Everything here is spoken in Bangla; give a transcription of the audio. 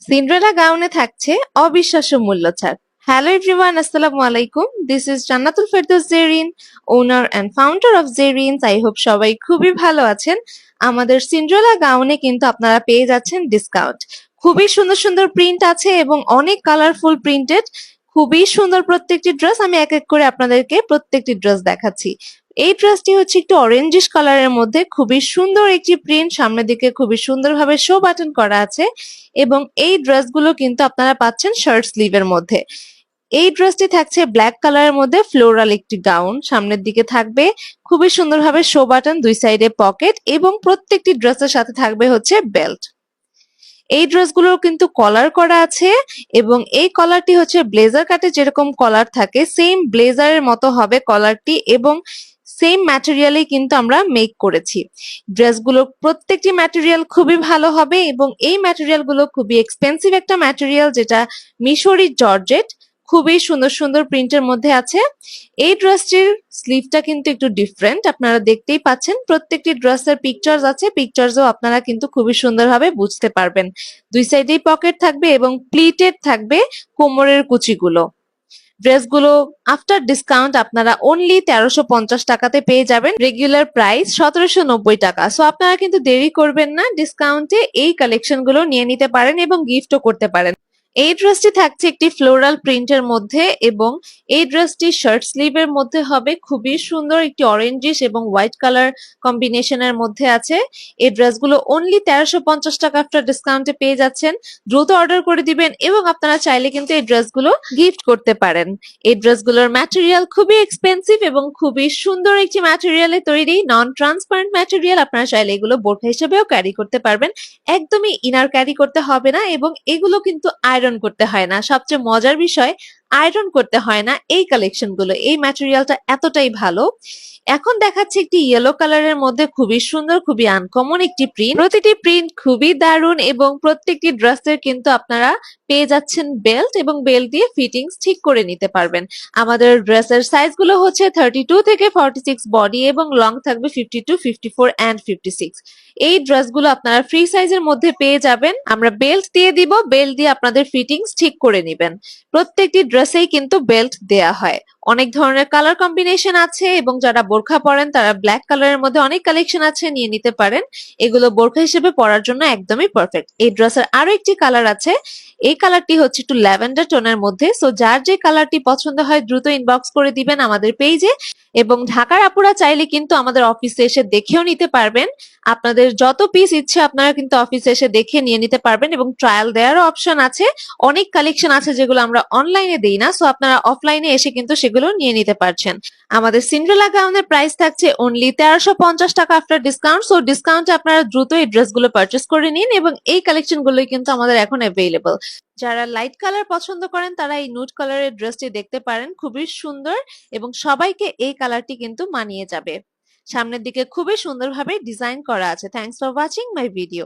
সিন্ড্রেলা গাউনে থাকছে অবিশ্বাস্য মূল্য ছাড়। হ্যালো এভরিওয়ান, আসসালামু আলাইকুম। This is Jannatul Ferdous Zerin, owner and founder of Zerin's. I hope সবাই খুবই ভালো আছেন। আমাদের সিন্ড্রেলা গাউনে কিন্তু আপনারা পেয়ে যাচ্ছেন ডিসকাউন্ট। খুবই সুন্দর সুন্দর প্রিন্ট আছে এবং অনেক কালারফুল প্রিন্টেড। খুবই সুন্দর প্রত্যেকটি ড্রেস। আমি এক এক করে আপনাদেরকে প্রত্যেকটি ড্রেস দেখাচ্ছি। এই ড্রেসটি হচ্ছে একটু অরেঞ্জিশ কালারের মধ্যে, খুবই সুন্দর একটি প্রিন্ট, সামনের দিকে খুবই সুন্দরভাবে শো বাটন করা আছে এবং এই ড্রেসগুলো কিন্তু আপনারা পাচ্ছেন শার্ট স্লিভের মধ্যে। এই ড্রেসটি থাকছে ব্ল্যাক কালারের মধ্যে, ফ্লোরাল একটি গাউন, সামনের দিকে থাকবে খুবই সুন্দরভাবে শো বাটন, দুই সাইডে পকেট এবং প্রত্যেকটি ড্রেসের সাথে থাকবে হচ্ছে বেল্ট। এই ড্রেসগুলোর কিন্তু কলার করা আছে এবং এই কলারটি হচ্ছে ব্লেজার কাটে যেরকম কলার থাকে সেম ব্লেজারের মতো হবে কলারটি এবং সেম ম্যাটেরিয়ালে কিন্তু আমরা মেক করেছি। ড্রেসগুলো প্রত্যেকটি ম্যাটেরিয়াল খুবই ভালো হবে এবং এই ম্যাটেরিয়ালগুলো খুবই এক্সপেন্সিভ একটা ম্যাটেরিয়াল, যেটা মিশরি জর্জেট, খুবই সুন্দর সুন্দর প্রিন্টের মধ্যে আছে। এই ড্রেসটির স্লিভটা কিন্তু একটু ডিফারেন্ট, আপনারা দেখতেই পাচ্ছেন। প্রত্যেকটি ড্রেসের পিকচার্স আছে, পিকচার্সও আপনারা কিন্তু খুবই সুন্দরভাবে বুঝতে পারবেন। দুই সাইডেই পকেট থাকবে এবং প্লিটেড থাকবে কোমরের কুচিগুলো। ড্রেসগুলো আফটার ডিসকাউন্ট আপনারা অনলি 1350 টাকাতে পেয়ে যাবেন। রেগুলার প্রাইস 1790 টাকা। সো আপনারা কিন্তু দেরি করবেন না, ডিসকাউন্টে এই কালেকশনগুলো নিয়ে নিতে পারেন এবং গিফটও করতে পারেন। এই ড্রেসটি থাকছে একটি ফ্লোরাল প্রিন্টের মধ্যে এবং এই ড্রেসটি শার্ট স্লিভের মধ্যে হবে। খুবই সুন্দর একটি অরেঞ্জিশ এবং হোয়াইট কালার কম্বিনেশনের মধ্যে আছে। এই ড্রেসগুলো অনলি 1350 টাকা আফটার ডিসকাউন্টে পেয়ে যাচ্ছেন। দ্রুত অর্ডার করে দিবেন এবং আপনারা চাইলে কিন্তু এই ড্রেসগুলো গিফট করতে পারেন। এই ড্রেসগুলোর ম্যাটেরিয়াল খুবই এক্সপেন্সিভ এবং খুবই সুন্দর একটি ম্যাটেরিয়ালে তৈরি, নন ট্রান্সপারেন্ট ম্যাটেরিয়াল। আপনারা চাইলে এগুলো বোরখা হিসেবেও ক্যারি করতে পারবেন, একদমই ইনার ক্যারি করতে হবে না এবং এগুলো কিন্তু আয়রন করতে হয় না। সবচেয়ে মজার বিষয়, আয়রন করতে হয় না এই কালেকশনগুলো। এই ম্যাটেরিয়ালটা এতটাই ভালো। এখন দেখাচ্ছি একটি ইয়েলো কালারের মধ্যে খুবই সুন্দর, খুবই আনকমন একটি প্রিন্ট। প্রতিটি প্রিন্ট খুবই দারুণ এবং প্রত্যেকটি ড্রেসের কিন্তু আপনারা পেয়ে যাচ্ছেন বেল্ট এবং বেল্ট দিয়ে ফিটিংস ঠিক করে নিতে পারবেন। আমাদের ড্রেসের সাইজগুলো হচ্ছে 32 থেকে 46 বডি এবং লং থাকবে 52, 54 এন্ড 56। এই ড্রেসগুলো আপনারা ফ্রি সাইজের মধ্যে পেয়ে যাবেন। আমরা বেল্ট দিয়ে দিব, বেল্ট দিয়ে আপনাদের ফিটিংস ঠিক করে নেবেন। প্রত্যেকটি ড্রেসেই কিন্তু বেল্ট দেয়া হয়। অনেক ধরনের কালার কম্বিনেশন আছে এবং যারা বোরখা পরেন তারা ব্ল্যাক কালারের মধ্যে অনেক কালেকশন আছে, নিয়ে নিতে পারেন। এগুলো বোরখা হিসেবে পরার জন্য একদমই পারফেক্ট। এই ড্রেসের আরো একটি কালার আছে, এই কালারটি হচ্ছে একটু ল্যাভেন্ডার টোনের মধ্যে। সো যার যে কালারটি পছন্দ হয় দ্রুত ইনবক্স করে দিবেন আমাদের পেজে এবং ঢাকার আপুরা চাইলে কিন্তু আমাদের অফিসে এসে দেখেও নিতে পারবেন। আপনাদের যত পিস ইচ্ছে আপনারা কিন্তু অফিসে এসে দেখে নিয়ে নিতে পারবেন এবং ট্রায়াল দেওয়ারও অপশন আছে। অনেক কালেকশন আছে যেগুলো আমরা অনলাইনে দেই না, সো আপনারা অফলাইনে এসে কিন্তু সেগুলো নিয়ে নিতে পারছেন। আমাদের সিন্ড্রেলা গাউনের প্রাইস থাকছে অনলি 1350 টাকা আফটার ডিসকাউন্ট। সো ডিসকাউন্টে আপনারা দ্রুত এই ড্রেসগুলো পারচেস করে নিন এবং এই কালেকশনগুলোই কিন্তু আমাদের এখন অ্যাভেলেবল। যারা লাইট কালার পছন্দ করেন তারা এই নুড কালারের ড্রেসটি দেখতে পারেন, খুবই সুন্দর এবং সবাইকে এই কালারটি কিন্তু মানিয়ে যাবে। সামনের দিকে খুবই সুন্দরভাবে ডিজাইন করা আছে। Thanks for watching my video.